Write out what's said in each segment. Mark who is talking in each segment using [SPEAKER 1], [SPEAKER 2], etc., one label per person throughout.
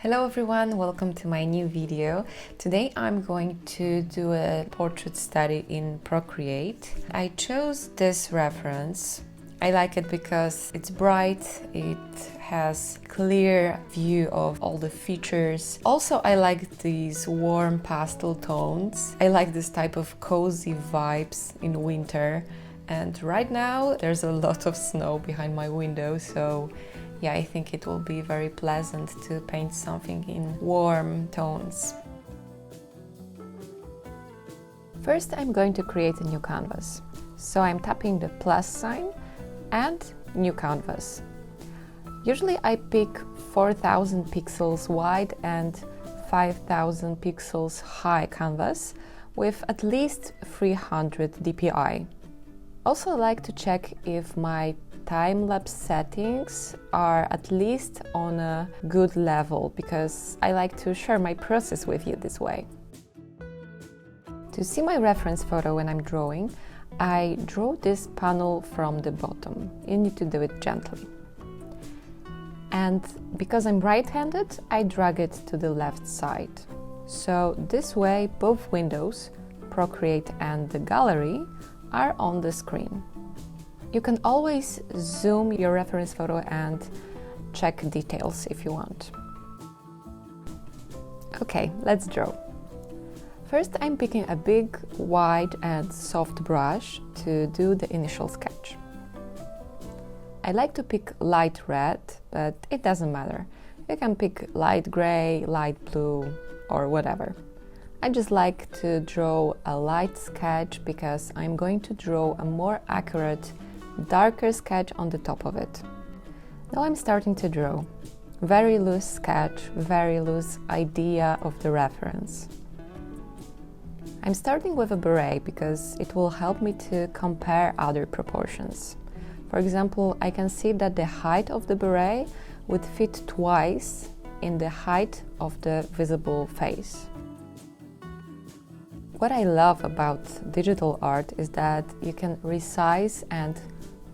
[SPEAKER 1] Hello everyone, welcome to my new video. Today I'm going to do a portrait study in Procreate. I chose this reference. I like it because it's bright, it has clear view of all the features. Also, I like these warm pastel tones. I like this type of cozy vibes in winter. And right now there's a lot of snow behind my window, so yeah, I think it will be very pleasant to paint something in warm tones. First, I'm going to create a new canvas. So I'm tapping the plus sign and new canvas. Usually I pick 4000 pixels wide and 5000 pixels high canvas with at least 300 dpi. Also, I like to check if my time-lapse settings are at least on a good level, because I like to share my process with you this way. To see my reference photo when I'm drawing, I draw this panel from the bottom. You need to do it gently. And because I'm right-handed, I drag it to the left side. So this way, both windows, Procreate and the gallery, are on the screen. You can always zoom your reference photo and check details if you want. Okay, let's draw. First, I'm picking a big, wide and soft brush to do the initial sketch. I like to pick light red, but it doesn't matter. You can pick light gray, light blue, or whatever. I just like to draw a light sketch because I'm going to draw a more accurate, darker sketch on the top of it. Now I'm starting to draw. Very loose sketch, very loose idea of the reference. I'm starting with a beret because it will help me to compare other proportions. For example, I can see that the height of the beret would fit twice in the height of the visible face. What I love about digital art is that you can resize and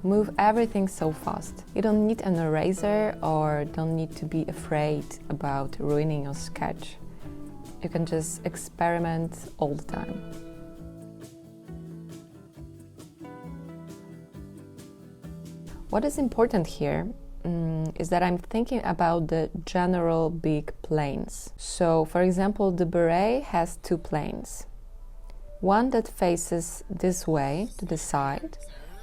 [SPEAKER 1] move everything so fast. You don't need an eraser or don't need to be afraid about ruining your sketch. You can just experiment all the time. What is important here is that I'm thinking about the general big planes. So, for example, the beret has two planes. One that faces this way to the side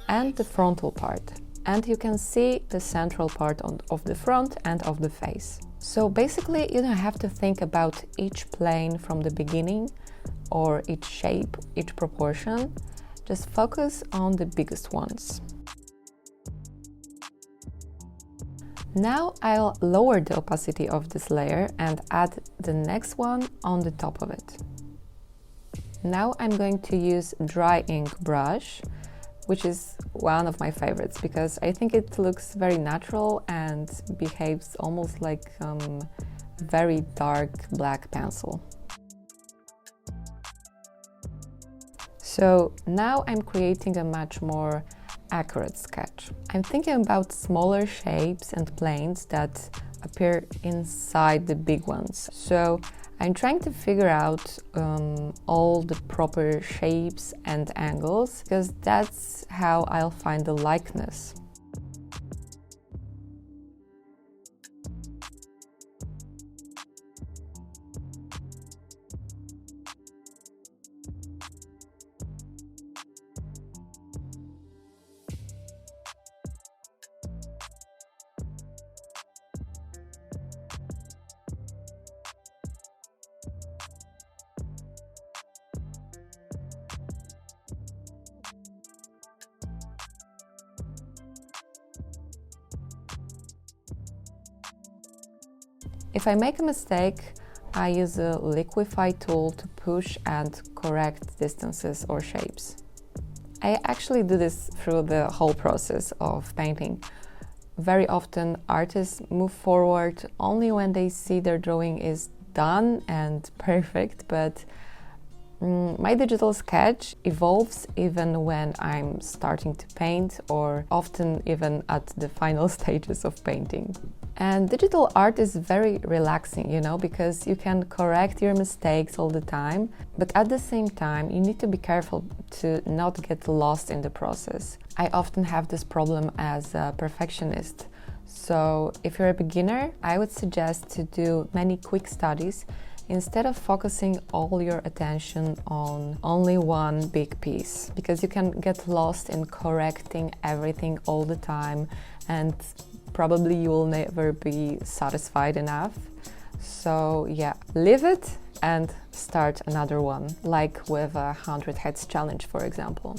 [SPEAKER 1] and the frontal part. And you can see the central part of the front and of the face. So basically you don't have to think about each plane from the beginning or each shape, each proportion. Just focus on the biggest ones. Now I'll lower the opacity of this layer and add the next one on the top of it. Now I'm going to use dry ink brush, which is one of my favorites because I think it looks very natural and behaves almost like very dark black pencil. So now I'm creating a much more accurate sketch. I'm thinking about smaller shapes and planes that appear inside the big ones. So I'm trying to figure out all the proper shapes and angles because that's how I'll find the likeness. If I make a mistake, I use a liquify tool to push and correct distances or shapes. I actually do this through the whole process of painting. Very often artists move forward only when they see their drawing is done and perfect, but My digital sketch evolves even when I'm starting to paint, or often even at the final stages of painting. And digital art is very relaxing, because you can correct your mistakes all the time, but at the same time, you need to be careful to not get lost in the process. I often have this problem as a perfectionist. So if you're a beginner, I would suggest to do many quick studies instead of focusing all your attention on only one big piece, because you can get lost in correcting everything all the time and probably you will never be satisfied enough. So yeah, leave it and start another one, like with a 100 heads challenge, for example.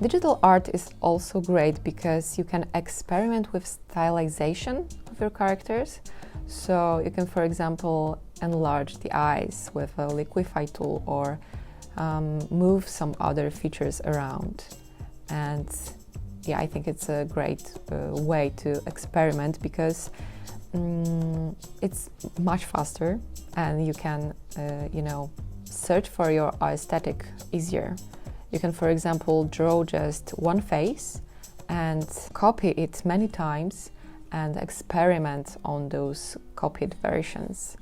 [SPEAKER 1] Digital art is also great because you can experiment with stylization of your characters. So you can, for example, enlarge the eyes with a liquify tool or move some other features around. And yeah, I think it's a great way to experiment because it's much faster and you can, search for your aesthetic easier. You can, for example, draw just one face and copy it many times and experiment on those copied versions.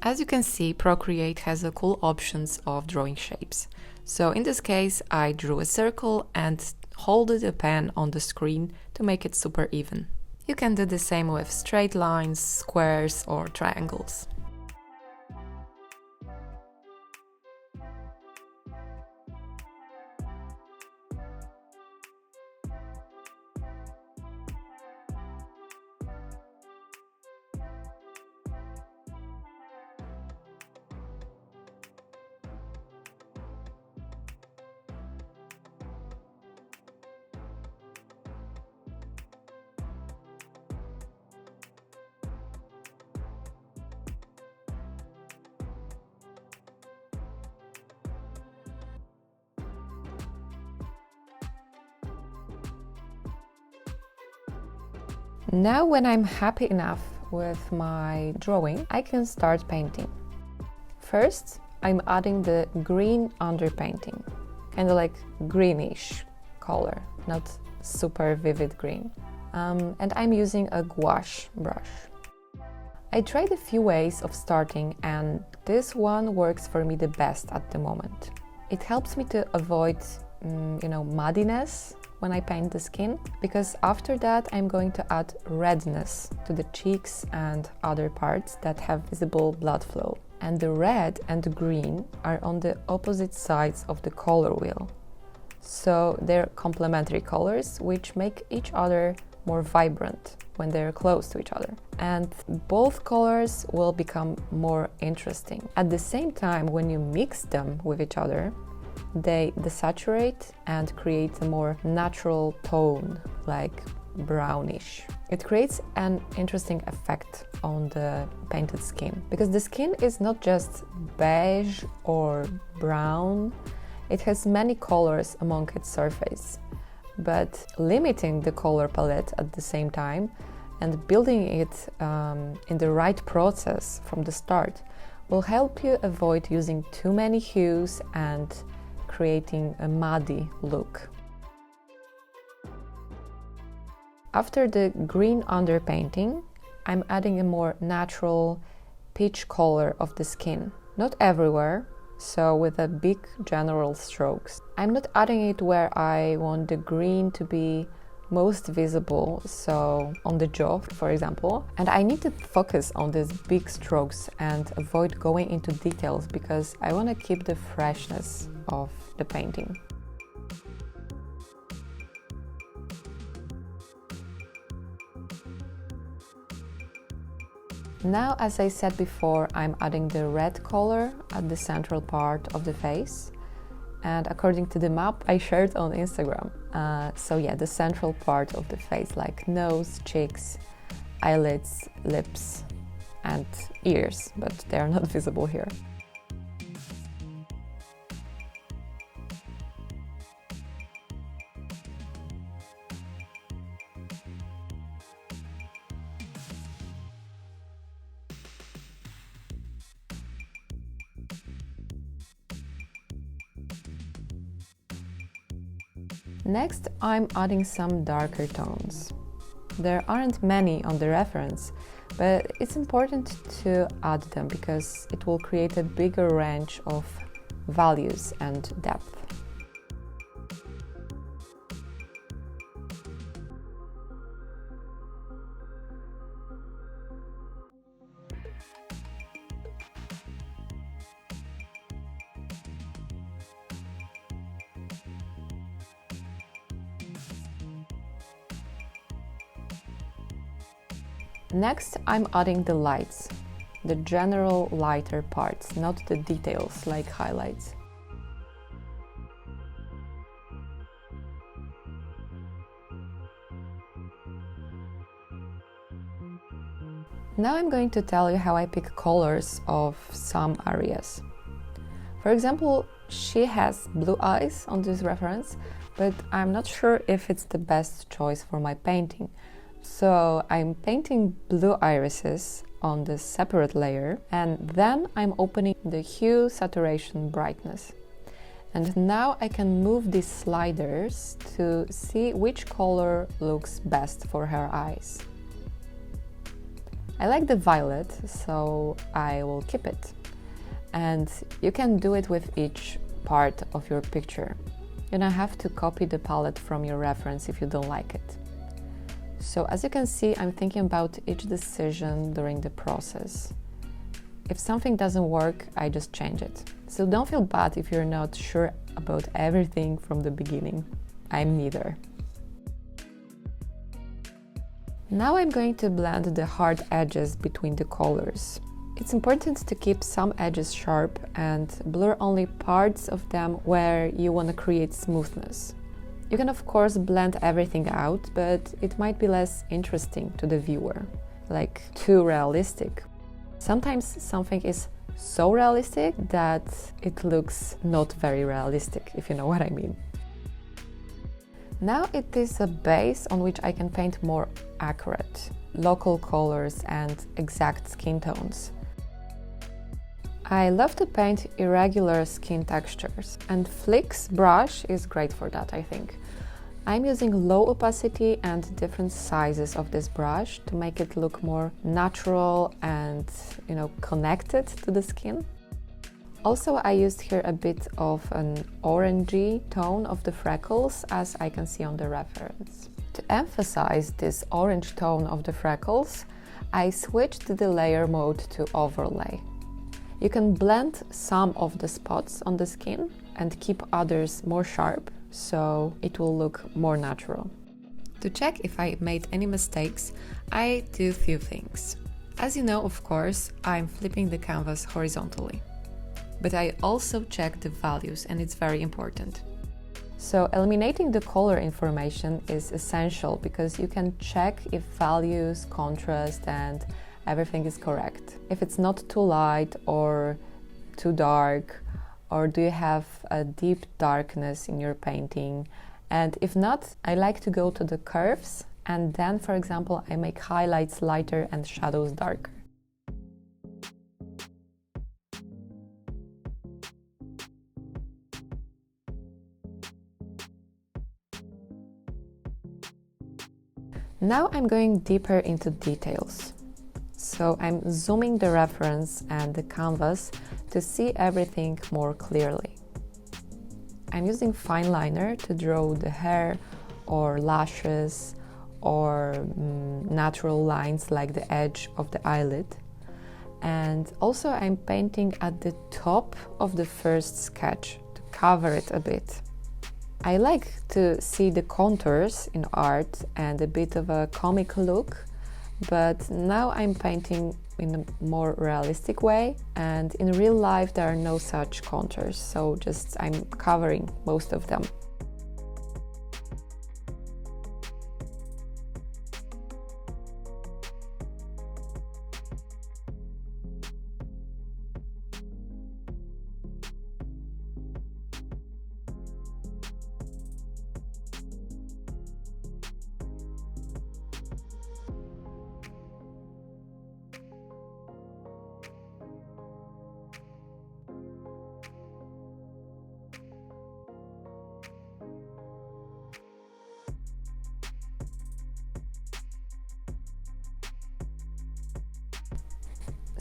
[SPEAKER 1] As you can see, Procreate has cool options of drawing shapes. So in this case, I drew a circle and hold the pen on the screen to make it super even. You can do the same with straight lines, squares or triangles. Now when I'm happy enough with my drawing, I can start painting. First, I'm adding the green underpainting, kind of like greenish color, not super vivid green. And I'm using a gouache brush. I tried a few ways of starting and this one works for me the best at the moment. It helps me to avoid, muddiness when I paint the skin, because after that I'm going to add redness to the cheeks and other parts that have visible blood flow. And the red and the green are on the opposite sides of the color wheel. So they're complementary colors which make each other more vibrant when they're close to each other. And both colors will become more interesting. At the same time, when you mix them with each other, they desaturate and create a more natural tone, like brownish. It creates an interesting effect on the painted skin, because the skin is not just beige or brown, it has many colors among its surface. But limiting the color palette at the same time and building it in the right process from the start will help you avoid using too many hues and creating a muddy look. After the green underpainting, I'm adding a more natural peach color of the skin. Not everywhere, so with a big general strokes. I'm not adding it where I want the green to be most visible, so on the jaw, for example. And I need to focus on these big strokes and avoid going into details because I want to keep the freshness of the painting. Now, as I said before, I'm adding the red color at the central part of the face. And according to the map I shared on Instagram. So yeah, the central part of the face, like nose, cheeks, eyelids, lips, and ears, but they are not visible here. Next, I'm adding some darker tones. There aren't many on the reference, but it's important to add them because it will create a bigger range of values and depth. Next, I'm adding the lights, the general lighter parts, not the details like highlights. Now I'm going to tell you how I pick colors of some areas. For example, she has blue eyes on this reference, but I'm not sure if it's the best choice for my painting. So I'm painting blue irises on the separate layer, and then I'm opening the hue, saturation, brightness. And now I can move these sliders to see which color looks best for her eyes. I like the violet, so I will keep it. And you can do it with each part of your picture. You don't have to copy the palette from your reference if you don't like it. So as you can see, I'm thinking about each decision during the process. If something doesn't work, I just change it. So don't feel bad if you're not sure about everything from the beginning. I'm neither. Now I'm going to blend the hard edges between the colors. It's important to keep some edges sharp and blur only parts of them where you want to create smoothness. You can of course blend everything out, but it might be less interesting to the viewer, like too realistic. Sometimes something is so realistic that it looks not very realistic, if you know what I mean. Now it is a base on which I can paint more accurate, local colors and exact skin tones. I love to paint irregular skin textures, and Flick's brush is great for that, I think. I'm using low opacity and different sizes of this brush to make it look more natural and, connected to the skin. Also, I used here a bit of an orangey tone of the freckles, as I can see on the reference. To emphasize this orange tone of the freckles, I switched the layer mode to overlay. You can blend some of the spots on the skin and keep others more sharp, so it will look more natural. To check if I made any mistakes, I do a few things. As you know, of course, I'm flipping the canvas horizontally. But I also check the values, and it's very important. So eliminating the color information is essential because you can check if values, contrast, and everything is correct. If it's not too light or too dark, or do you have a deep darkness in your painting? And if not, I like to go to the curves, and then, for example, I make highlights lighter and shadows darker. Now I'm going deeper into details. So I'm zooming the reference and the canvas to see everything more clearly. I'm using fine liner to draw the hair or lashes or natural lines like the edge of the eyelid. And also I'm painting at the top of the first sketch to cover it a bit. I like to see the contours in art and a bit of a comic look, but now I'm painting in a more realistic way, and in real life there are no such contours, so just I'm covering most of them.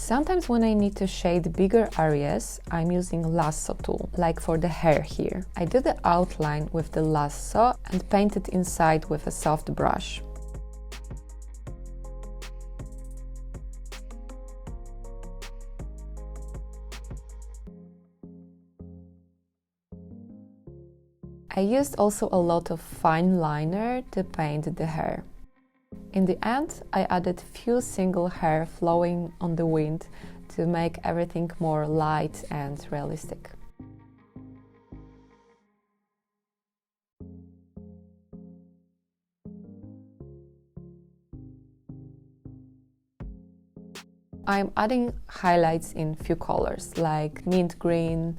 [SPEAKER 1] Sometimes when I need to shade bigger areas, I'm using lasso tool, like for the hair here. I do the outline with the lasso and paint it inside with a soft brush. I used also a lot of fine liner to paint the hair. In the end, I added few single hair flowing on the wind to make everything more light and realistic. I'm adding highlights in few colors like mint green,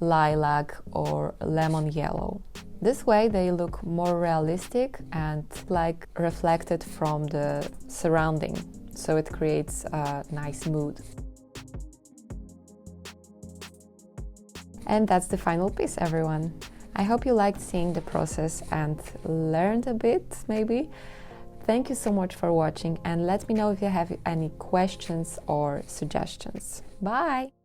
[SPEAKER 1] lilac or lemon yellow. This way they look more realistic and like reflected from the surrounding, so it creates a nice mood. And that's the final piece, everyone. I hope you liked seeing the process and learned a bit, maybe. Thank you so much for watching, and let me know if you have any questions or suggestions. Bye!